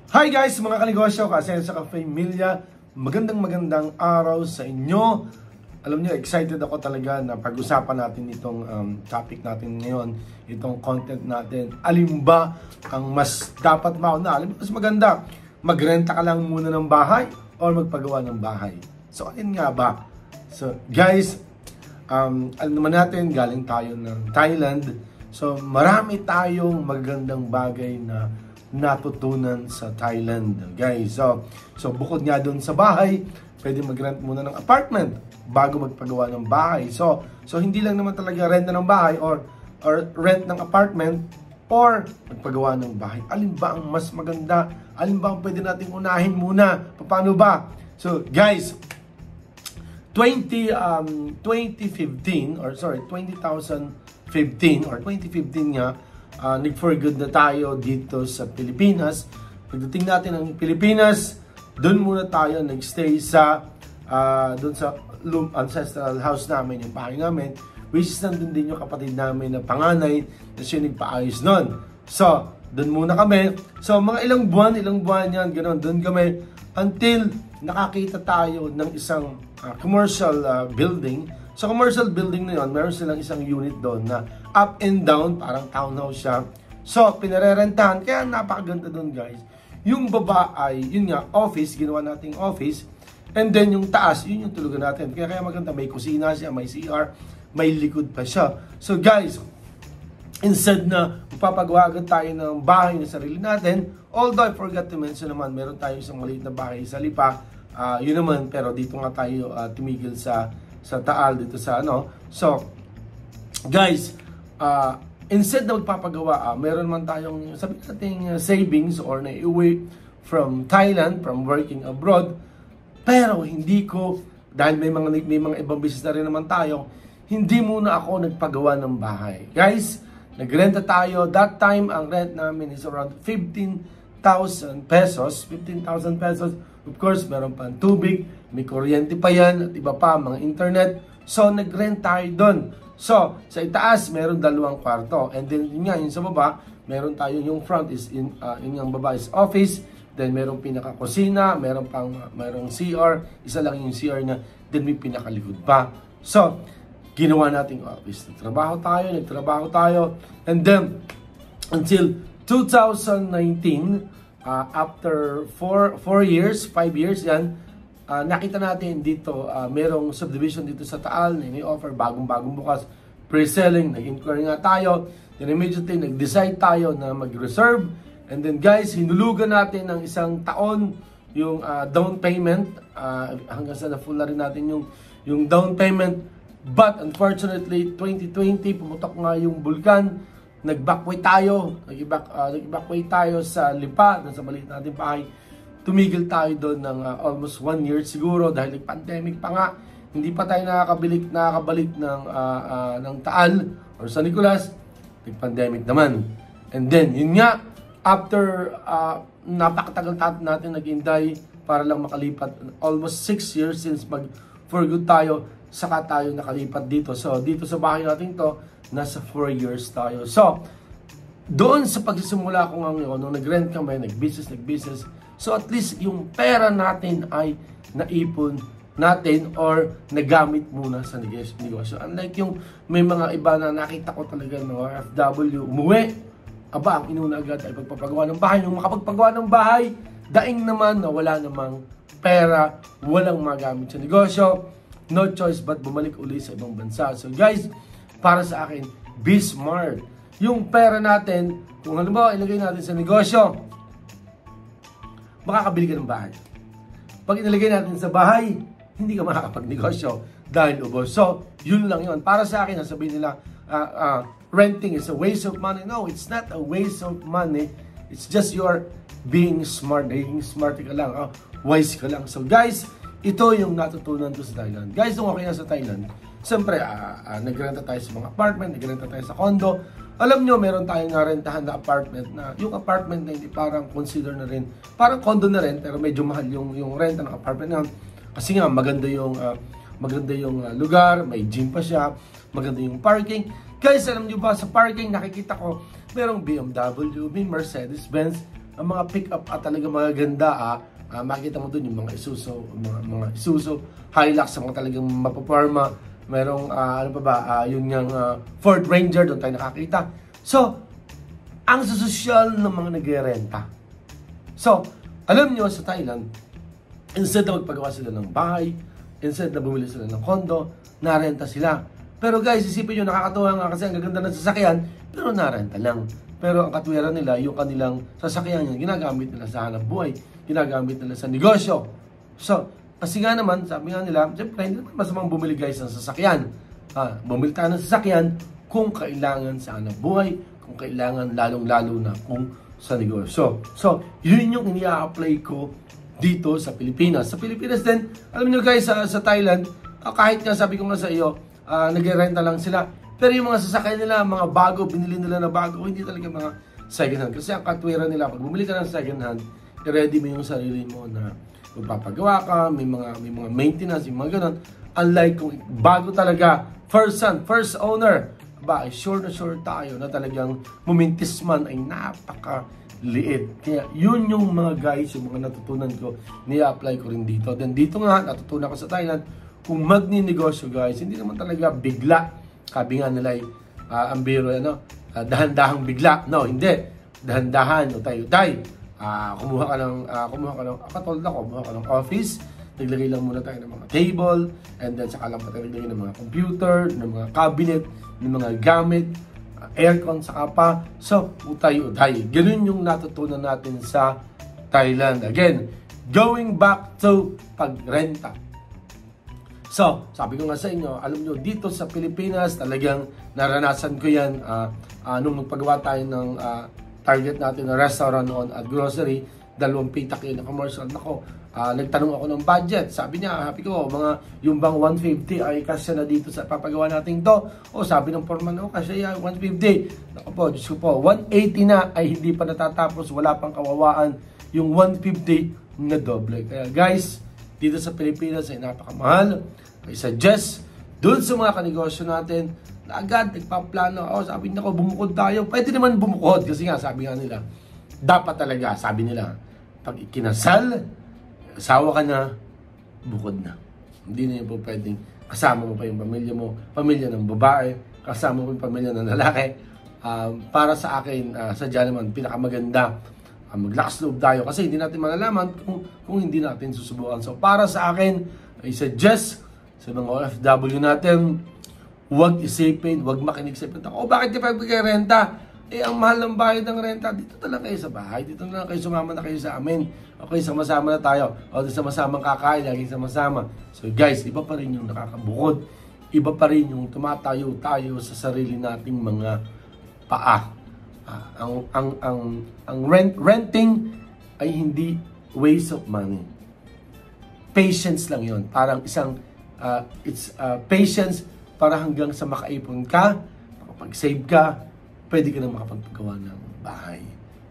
Hi guys, mga kanegosyo, Kasenso Kapamilya, magandang araw sa inyo. Alam niyo, excited ako talaga na pag-usapan natin itong topic natin ngayon, itong content natin. Alin ba ang mas dapat mauna? Alin ba mas maganda? Magrenta ka lang muna ng bahay or magpagawa ng bahay? So, alin nga ba? So, guys, alam naman natin, galing tayo ng Thailand. So, marami tayong magandang bagay na natutunan sa Thailand, guys. So bukod nga doon sa bahay, pwede mag-rent muna ng apartment bago magpagawa ng bahay. So hindi lang naman talaga rent ng bahay or rent ng apartment or magpagawa ng bahay. Alin ba ang mas maganda? Alin ba ang pwede nating unahin muna? Paano ba? So guys, 2015 or 2015 or 2015 nga, nag-for good na tayo dito sa Pilipinas. Pagdating natin ng Pilipinas, doon muna tayo nag-stay sa doon sa ancestral house namin, yung bahay namin, which is nandun din yung kapatid namin na panganay na siya nagpaayos nun. So, doon muna kami. So, mga ilang buwan yan, ganoon, doon kami until nakakita tayo ng isang commercial building. Sa commercial building na yun, meron silang isang unit doon na up and down, parang townhouse siya. So, pinarerentahan. Kaya napakaganda doon, guys. Yung baba ay, yun nga, office, ginawa nating office. And then yung taas, yun yung tulugan natin. Kaya maganda, may kusina siya, may CR, may likod pa siya. So, guys, instead na magpapagawa agad tayo ng bahay na sarili natin, although I forgot to mention naman, meron tayo isang maliit na bahay sa Lipa. Yun naman, pero dito nga tayo tumigil sa Taal, dito sa ano. So, guys, instead na magpapagawa, meron man tayong sabi nating savings or na-iuwi from Thailand, from working abroad, pero hindi ko, dahil may mga ibang business na rin naman tayo, hindi muna ako nagpagawa ng bahay. Guys, nagrenta tayo. That time, ang rent namin is around 15,000 pesos. 15,000 pesos. Of course, meron pa tubig, may kuryente pa yan, at iba pa, mga internet. So, nag-rent tayo doon. So, sa itaas, meron 2 kwarto. And then, yun nga, yun sa baba, meron tayo yung front is, yun yung baba is office. Then, merong pinaka-kusina, merong CR. Isa lang yung CR na, then may pinakalikod pa. So, ginawa nating office. Nagtrabaho tayo. And then, until 2019, after 5 years yan, nakita natin dito, merong subdivision dito sa Taal na ini-offer, bagong bukas, pre-selling, nag-inquire nga tayo, then immediately nag-decide tayo na mag-reserve, and then guys, hinulugan natin ng 1 taon yung down payment, hanggang sa na-full na rin natin yung down payment, but unfortunately, 2020, pumutok nga yung bulkan, nag-backway tayo sa Lipa, sa maliit natin bahay. Tumigil tayo doon ng almost 1 year siguro dahil nag-pandemic pa nga. Hindi pa tayo nakakabalik ng Taal or San Nicolas. Nag-pandemic naman. And then, yun nga, after napakatagal natin naghintay para lang makalipat, almost 6 years since for good tayo, saka tayo nakalipat dito. So, dito sa bahay natin to, nasa 4 years tayo. So, doon sa pagsisimula ko ngayon, nung nag-rent kami, nag-business, so at least yung pera natin ay naipon natin or nagamit muna sa negosyo. Unlike yung may mga iba na nakita ko talaga ng OFW, umuwi, ang inuna agad ay pagpapagawa ng bahay. Yung makapagpagawa ng bahay, daing naman na wala namang pera, walang magamit sa negosyo, no choice but bumalik uli sa ibang bansa. So guys, para sa akin, be smart. Yung pera natin, kung halimbawa ilagay natin sa negosyo, makakabili ka ng bahay. Pag inilagay natin sa bahay, hindi ka makakapagnegosyo dahil ubos. So, yun lang yun. Para sa akin, sabihin nila, renting is a waste of money. No, it's not a waste of money. It's just you're being smart. Being smart ka lang. Wise ka lang. So, guys, ito yung natutunan ko sa Thailand. Guys, nung okay na sa Thailand, siyempre, nagrenta tayo sa mga apartment, nagrenta tayo sa condo. Alam nyo, meron tayong narentahan na apartment na yung apartment na hindi parang consider na rin, parang condo na rin, pero medyo mahal yung renta ng apartment na. Kasi nga, maganda yung lugar, may gym pa siya, maganda yung parking. Guys, alam nyo ba, sa parking, nakikita ko, merong BMW, may Mercedes-Benz, ang mga pick-up at talaga magaganda, makikita mo dun yung mga Isuzu, Hilux, ang mga talagang mapaparma. Merong, ano pa ba, yun yung Ford Ranger, doon tayo nakakita. So, ang sosyal ng mga nagre-renta. So, alam nyo sa Thailand, instead na magpagawa sila ng bahay, instead na bumili sila ng kondo, narenta sila. Pero guys, isipin nyo, nakakatuwa nga kasi ang gaganda ng sasakyan, pero narenta lang. Pero ang katwiran nila, yung kanilang sasakyan yun, ginagamit nila sa hanap buhay, ginagamit nila sa negosyo. So, kasi nga naman, sabi nga nila, siyempre, hindi naman masamang bumili guys ng sasakyan. Bumili tayo ng sasakyan kung kailangan sa hanap buhay, kung kailangan lalong-lalo na kung sa negosyo. So, yun yung ini-apply ko dito sa Pilipinas. Sa Pilipinas din, alam niyo guys, sa Thailand, kahit nga sabi ko nga sa iyo, nag-renta lang sila. Pero yung mga sasakyan nila, mga bago, binili nila na bago, hindi talaga mga second hand. Kasi ang katwiran nila, pag bumili ka ng second hand, i-ready mo yung sarili mo na magpapagawa ka, may mga maintenance, yung mga ganun. Unlike kung bago talaga, first owner, sure na sure tayo na talagang mumintis man ay napakaliit. Kaya yun yung mga guys, yung mga natutunan ko, ni-apply ko rin dito. Then dito nga, natutunan ko sa Thailand, kung magninegosyo guys, hindi naman talaga bigla. Sabi nga nila, ang biro, dahan-dahang bigla. No, hindi. Dahan-dahan, utay-utay. Kumuha ka ng office, naglagay lang muna tayo ng mga table, and then saka lang pa tayo naglagay ng mga computer, ng mga cabinet, ng mga gamit, aircon, saka pa. So, utay-utay. Ganun yung natutunan natin sa Thailand. Again, going back to pagrenta. So, sabi ko nga sa inyo, alam nyo, dito sa Pilipinas, talagang naranasan ko yan nung magpagawa tayo ng target natin na restaurant noon at grocery, 2 pitak yun na commercial. Nako, nagtanong ako ng budget. Sabi niya, happy ko, yung bang 150 ay kasya na dito sa papagawa natin to? O sabi ng foreman, kasya yan, 150. Nako po, Diyos ko po, 180 na ay hindi pa natatapos, wala pang kawawaan yung 150 na doble. Kaya guys, dito sa Pilipinas ay napakamahal. I suggest doon sa mga kanegosyo natin na agad nagpaplano. Sabi nila ko, bumukod tayo. Pwede naman bumukod kasi nga sabi nga nila, dapat talaga, sabi nila, pag ikinasal, asawa ka na, bukod na. Hindi na yun po pwedeng kasama mo pa yung pamilya mo, pamilya ng babae, kasama mo yung pamilya ng lalaki. Para sa akin, sadya naman, pinakamaganda, maglakas loob tayo kasi hindi natin malalaman kung hindi natin susubukan. So para sa akin, I suggest sa mga OFW natin, huwag isipin, huwag makinig sa ipin. Bakit di pa renta? Ang mahal ng bayad ng renta, dito na lang kayo sa bahay, dito na lang kayo, sumama na kayo sa amin. Okay, sama-sama na tayo. O sama-samang kakain, laging sama-sama. So guys, iba pa rin yung nakakabukod. Iba pa rin yung tumatayo tayo sa sarili nating mga paa. Ang renting ay hindi waste of money. Patience lang yon. Parang it's patience para hanggang sa makaipon ka, makapag-save ka, pwede ka na makapagpagawa ng bahay.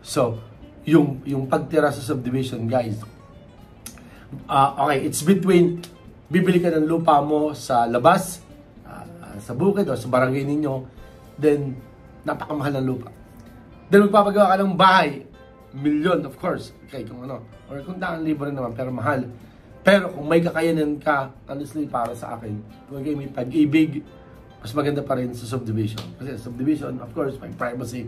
So, yung pagtira sa subdivision, guys, okay, it's between bibili ka ng lupa mo sa labas, sa bukid o sa barangay ninyo, then napakamahal ng lupa. Then magpapagawa ka ng bahay, milyon of course, okay, kung ano, or kung daang libo rin naman, pero mahal. Pero kung may kakayanan ka, honestly para sa akin, kung may pag-ibig, mas maganda pa rin sa subdivision. Kasi subdivision, of course, may privacy.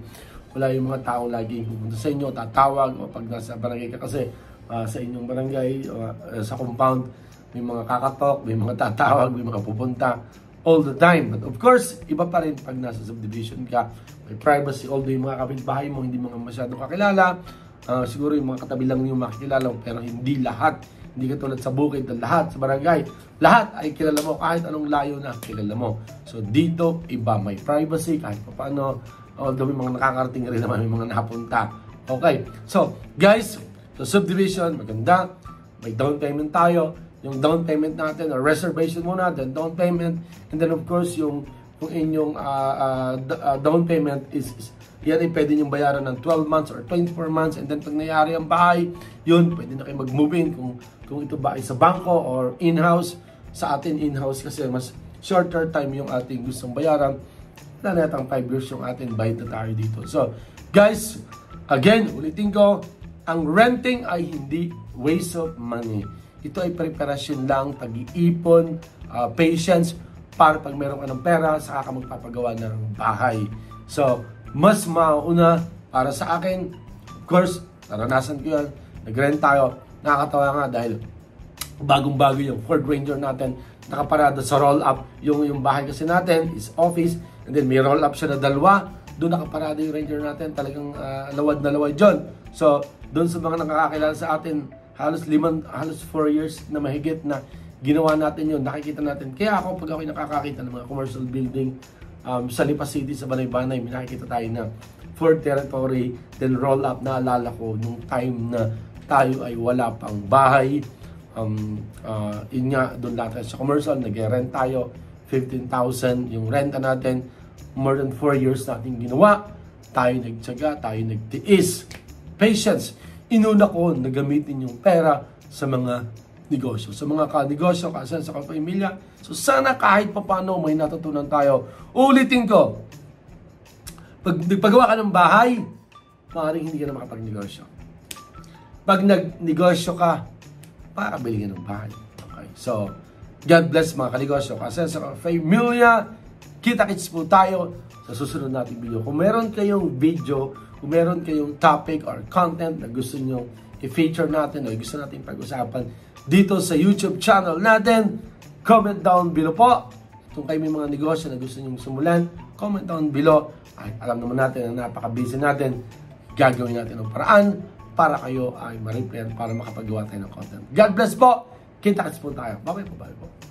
Wala yung mga taong laging pupunta sa inyo, tatawag, o pag nasa barangay ka kasi, sa inyong barangay, sa compound, may mga kakatok, may mga tatawag, may mga pupunta, all the time. But of course, iba pa rin pag nasa subdivision ka, may privacy, although yung mga kapitbahay mo, hindi mga masyadong kakilala, siguro yung mga katabi lang yung makikilala, pero hindi lahat. Hindi katulad sa bukid na lahat, sa barangay, lahat ay kilala mo, kahit anong layo na kilala mo. So dito, iba, may privacy, kahit pa paano, although may mga nakakarating rin naman, may mga napunta. Okay, so guys, sa subdivision, maganda, may down payment tayo, yung down payment natin, or reservation muna, then down payment, and then of course, yung inyong down payment is yan ay pwede niyong bayaran ng 12 months or 24 months, and then pag nangyari ang bahay, yun, pwede na kayo mag-move in kung ito ba ay sa bangko or in-house. Sa atin in-house kasi mas shorter time yung ating gustong bayaran, na natang 5 years yung ating bayad na tayo dito. So guys, again, ulitin ko, ang renting ay hindi waste of money. Ito ay preparasyon lang, pag-iipon, patience, para pag meron ka ng pera, saka ka magpapagawa ng bahay. So, mas mauna para sa akin, of course, naranasan ko yan, nag-rent tayo, nakakatawa nga dahil bagong-bago yung Ford Ranger natin, nakaparada sa roll-up, yung bahay kasi natin is office, and then may roll-up siya na dalawa, doon nakaparada yung Ranger natin, talagang lawad na lawad dyan. So, doon sa mga nakakakilala sa atin, halos 4 years na mahigit na ginawa natin yun, nakikita natin. Kaya ako, pag ako'y nakakakita ng mga commercial building sa Lipa City, sa Banay-Banay, may nakikita tayo na Ford Territory, then roll up, naalala ko nung time na tayo ay wala pang bahay. Yun nga, doon lahat sa commercial, nag-rent tayo, 15,000 yung renta natin, more than 4 years natin ginawa, tayo nagtyaga, tayo nagtiis, patience. Inuna ko na gamitin yung pera sa mga negosyo, sa mga ka-negosyo, sa kapamilya. So sana kahit paano may natutunan tayo. Ulitin ko, pag nagpagawa ka ng bahay, maaaring hindi ka na makapagnegosyo. Pag nagnegosyo ka, pakabili ka ng bahay. Okay, so God bless mga ka-negosyo. Sa kapamilya, kita-kits po tayo sa susunod nating video. Kung meron kayong video, kung meron kayong topic or content na gusto nyo i-feature natin o gusto natin pag-usapan dito sa YouTube channel natin, comment down below po. Kung kayo may mga negosyo na gusto nyo simulan, comment down below. Ay, alam naman natin na napaka-busy natin, gagawin natin ng paraan para kayo ay ma-replay para makapagawa tayo ng content. God bless po! Kita-kits po tayo. Bye-bye po.